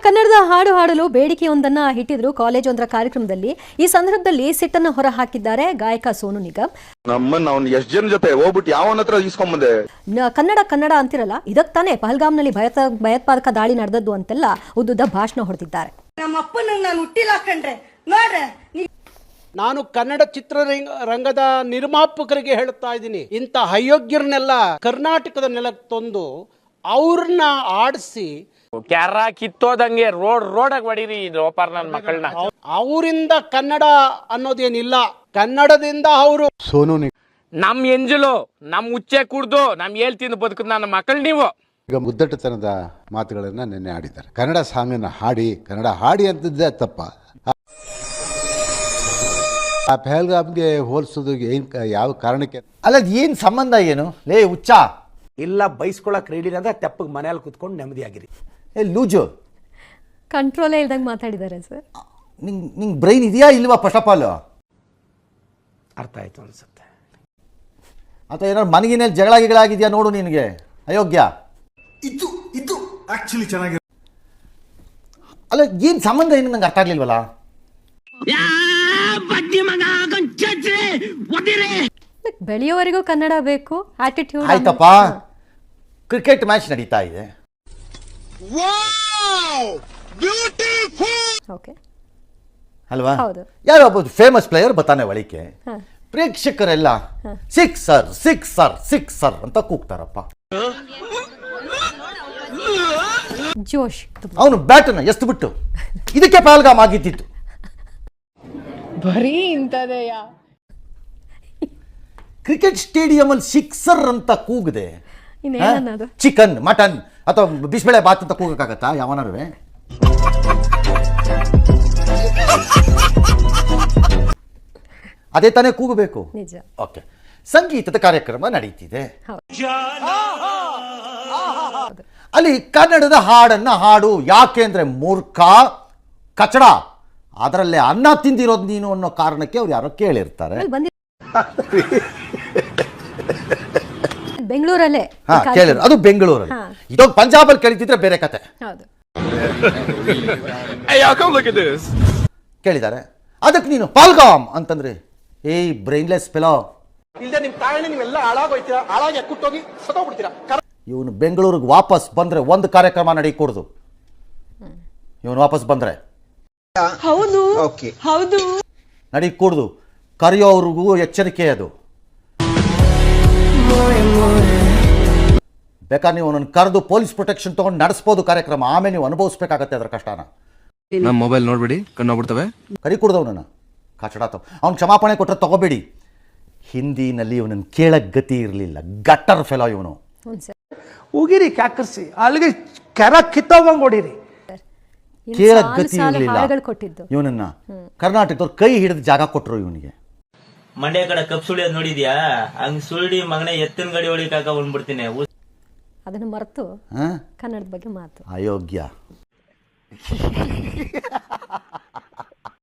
ಕನ್ನಡದ ಹಾಡು ಹಾಡಲು ಬೇಡಿಕೆಯೊಂದನ್ನ ಇಟ್ಟಿದ್ರು ಕಾಲೇಜ್ ಒಂದರ ಕಾರ್ಯಕ್ರಮದಲ್ಲಿ. ಈ ಸಂದರ್ಭದಲ್ಲಿ ಸಿಟ್ಟನ್ನು ಹೊರ ಹಾಕಿದ್ದಾರೆ ಗಾಯಕ ಸೋನು ನಿಗಮ್. ನಮ್ಮನ್ನ ಅವ್ನು ಎಷ್ಟು ಜನ ಜೊತೆ ಹೋಗ್ಬಿಟ್ಟು ಯಾವನ ಹತ್ರ ಇಸ್ಕೊಂಬಂದೆ. ಕನ್ನಡ ಕನ್ನಡ ಅಂತಿರಲ್ಲ, ಇದಕ್ ತಾನೇ ಪಹಲ್ಗಾಮ್ನಲ್ಲಿ ಭಯೋತ್ಪಾದಕ ದಾಳಿ ನಡೆದದ್ದು ಅಂತೆಲ್ಲ ಉದ್ದುದ್ದ ಭಾಷಣ ಹೊಡೆದಿದ್ದಾರೆ. ನಮ್ಮ ಅಪ್ಪನ ನಾನು ಹುಟ್ಟಿಲ್ಲ ಕಂಡ್ರೆ ನೋಡ್ರೆ. ನಾನು ಕನ್ನಡ ಚಿತ್ರರಂಗದ ನಿರ್ಮಾಪಕರಿಗೆ ಹೇಳುತ್ತಾ ಇದ್ದೀನಿ, ಇಂಥ ಅಯೋಗ್ಯರನ್ನೆಲ್ಲ ಕರ್ನಾಟಕದ ನೆಲಕ್ಕೆ ತಂದು ಅವ್ರನ್ನ ಆಡಿಸಿ ಕ್ಯಾರ ಕಿತ್ತೋದಂಗೆ ರೋಡಾಗಿ ಹೊಡೀರಿ ಲೋಪಾರ್ ನನ್ನ ಮಕ್ಕಳನ್ನ. ಅವರಿಂದ ಕನ್ನಡ ಅನ್ನೋದೇನಿಲ್ಲ, ಕನ್ನಡದಿಂದ ಅವರು ಸೋನು ನಮ್ ಎಂಜಲು ನಮ್ ಉಚ್ಚೆ ಕುಡ್ದು ನಮ್ ಹೇಳ್ತೀನಿ ಬದುಕುದು ನನ್ನ ಮಕ್ಕಳು. ನೀವು ಈಗ ಮುದ್ದಟ್ಟತನದ ಮಾತುಗಳನ್ನ ನಿನ್ನೆ ಆಡಿದ್ದಾರೆ. ಕನ್ನಡ ಸಾಂಗನ್ನ ಹಾಡಿ ಕನ್ನಡ ಹಾಡಿ ಅಂತಿದ್ದೆ ತಪ್ಪ. ಆ ಪಹಲ್ಗಾಮ್ಗೆ ಹೋಲಿಸೋದು ಏನ್ ಯಾವ ಕಾರಣಕ್ಕೆ? ಅಲ್ಲ, ಏನ್ ಸಂಬಂಧ ಏನು ಲೇ ಹುಚ್ಚ? ಇಲ್ಲ ಬೈಸ್ಕೊಳಕ್ ರೆಡಿ ಅಂದ್ರೆ ತೆಪ್ಪಗೆ ಮನೆಯಲ್ಲಿ ಕುತ್ಕೊಂಡು ನೆಮ್ಮದಿಯಾಗಿರಿ. ಏ ಲೂಜು, ಕಂಟ್ರೋಲೇ ಇಲ್ದಂಗೆ ಮಾತಾಡಿದ್ದಾರೆ ಸರ್. ನಿಂಗೆ ಬ್ರೈನ್ ಇದೆಯಾ ಇಲ್ವಾ? ಫಸ್ಟ್ ಆಫ್ ಆಲ್ ಅರ್ಥ ಆಯ್ತು ಅನ್ಸುತ್ತೆ. ಅಥವಾ ಏನಾದ್ರು ಮನಗಿನಲ್ಲಿ ಜಗಳಾಗಿದೆಯಾ ನೋಡು ನಿನಗೆ, ಅಯೋಗ್ಯ. ಇದು ಆಕ್ಚುಲಿ ಚೆನ್ನಾಗಿ ಅಲ್ಲ, ಏನ್ ಸಂಬಂಧ ಏನು ನಂಗೆ ಅರ್ಥ ಆಗ್ಲಿಲ್ವಲ್ಲ. ಬೆಳೆಯೋವರೆಗೂ ಕನ್ನಡ ಬೇಕು, ಆಟಿಟ್ಯೂಡ್. ಆಯ್ತಪ್ಪ, ಕ್ರಿಕೆಟ್ ಮ್ಯಾಚ್ ನಡೀತಾ ಇದೆ. ಓಕೆ ಅಲ್ವಾ? ಹೌದು. ಯಾರೋ ಒಬ್ಬ ಫೇಮಸ್ ಪ್ಲೇಯರ್ ಬರ್ತಾನೆ ಒಳಿಕೆ, ಪ್ರೇಕ್ಷಕರೆಲ್ಲ ಸಿಕ್ಸರ್ ಸಿಕ್ಸರ್ ಸಿಕ್ಸರ್ ಅಂತ ಕೂಗ್ತಾರಪ್ಪ. ಜೋಶ್. ಅವನು ಬ್ಯಾಟನ್ನ ಎಸ್ತು ಬಿಟ್ಟು ಇದಕ್ಕೆ ಪಹಲ್ಗಾಮ್ ಆಗಿದ್ದಿತ್ತು. ಬರೀ ಇಂಥದೆಯಾ? ಕ್ರಿಕೆಟ್ ಸ್ಟೇಡಿಯಂ ಅಲ್ಲಿ ಸಿಕ್ಸರ್ ಅಂತ ಕೂಗದೆ ಇನ್ನೇನದು? ಚಿಕನ್ ಮಟನ್ ಅಥವಾ ಬಿಸಿಬೇಳೆ ಬಾತ್ ಅಂತ ಕೂಗಕ್ಕಾಗತ್ತಾ ಯಾವನಾರುವೆ? ಅದೇ ತಾನೇ ಕೂಗಬೇಕು. ನಿಜ. ಓಕೆ, ಸಂಗೀತದ ಕಾರ್ಯಕ್ರಮ ನಡೀತಿದೆ. ಅಲ್ಲಿ ಕನ್ನಡದ ಹಾಡನ್ನ ಹಾಡು. ಯಾಕೆಂದ್ರೆ ಮೂರ್ಖ ಕಚಡ, ಅದರಲ್ಲೇ ಅನ್ನ ತಿಂದಿರೋದು ನೀನು ಅನ್ನೋ ಕಾರಣಕ್ಕೆ ಅವ್ರು ಯಾರೋ ಕೇಳಿರ್ತಾರೆ. ಬೆಂಗಳೂರಲ್ಲೇ ಕೇಳಿದ್ರು, ಅದು ಬೆಂಗಳೂರಲ್ಲಿ. ಇದೊಂದು ಪಂಜಾಬಲ್ಲಿ ಕೇಳಿದ್ರೆ ಬೇರೆ ಕತೆ. ಕೇಳಿದ್ದಾರೆ, ಅದಕ್ಕೆ ನೀನು ಪಹಲ್ಗಾಮ್ ಅಂತಂದ್ರೆ ಏಯ್ ಬ್ರೈನ್ಲೆಸ್ ಫೆಲೋ, ಇವನು ಬೆಂಗಳೂರಿಗೆ ವಾಪಸ್ ಬಂದ್ರೆ ಒಂದು ಕಾರ್ಯಕ್ರಮ ನಡೀಕೂಡ್ದು. ಇವನು ವಾಪಸ್ ಬಂದ್ರೆ ಹೌದು ಹೌದು ನಡೀಕೂಡ್ದು. ಕರೆಯೋವ್ರಿಗೂ ಎಚ್ಚರಿಕೆ ಅದು. ಬೇಕಾದ್ರೆ ನೀವು ಅವನನ್ನು ಕರೆದು ಪೊಲೀಸ್ ಪ್ರೊಟೆಕ್ಷನ್ ತಗೊಂಡು ನಡೆಸ್ಬೋದು ಕಾರ್ಯಕ್ರಮ, ಆಮೇಲೆ ನೀವು ಅನುಭವಿಸ್ಬೇಕಾಗತ್ತೆ ಅದರ ಕಷ್ಟನ. ನಮ್ಮ ಮೊಬೈಲ್ ನೋಡ್ಬಿಡಿ, ಕಣ್ಣೋಗ್ಬಿಡ್ತವೆ. ಕರಿ ಕುಡ್ದವನನ್ನ ಕಚಡಾತ ಅವ್ನು ಕ್ಷಮಾಪಣೆ ಕೊಟ್ಟರೆ ತಗೋಬೇಡಿ. ಹಿಂದಿನಲ್ಲಿ ಇವನನ್ನು ಕೇಳಕ್ ಗತಿ ಇರಲಿಲ್ಲ, ಗಟ್ಟರ್ ಫೆಲೋ ಇವನು. ಹೋಗಿರಿ ಕ್ಯಾಕರ್ಸಿ, ಅಲ್ಲಿಗೆ ಕೆರ ಕಿತ್ತೋಗಂಗ್ ಹೊಡೀರಿ. ಕೇಳಕ್ ಗತಿ ಇರಲಿಲ್ಲ ಇವನನ್ನ. ಕರ್ನಾಟಕದವ್ರು ಕೈ ಹಿಡಿದು ಜಾಗ ಕೊಟ್ಟರು ಇವನಿಗೆ. ಮಂಡ್ಯ ಕಡೆ ಕಪ್ ಸುಳಿಯೋದ್ ನೋಡಿದ್ಯಾ? ಹಂಗ್ ಸುಳ್ಳಿ ಮಗನೇ ಎತ್ತಿನ ಗಡಿ ಹೊಡಿಕಾಕ ಬಂದ್ಬಿಡ್ತೀನಿ. ಅದನ್ನು ಮರೆತು ಕನ್ನಡದ ಬಗ್ಗೆ ಮಾತು. ಅಯೋಗ್ಯ.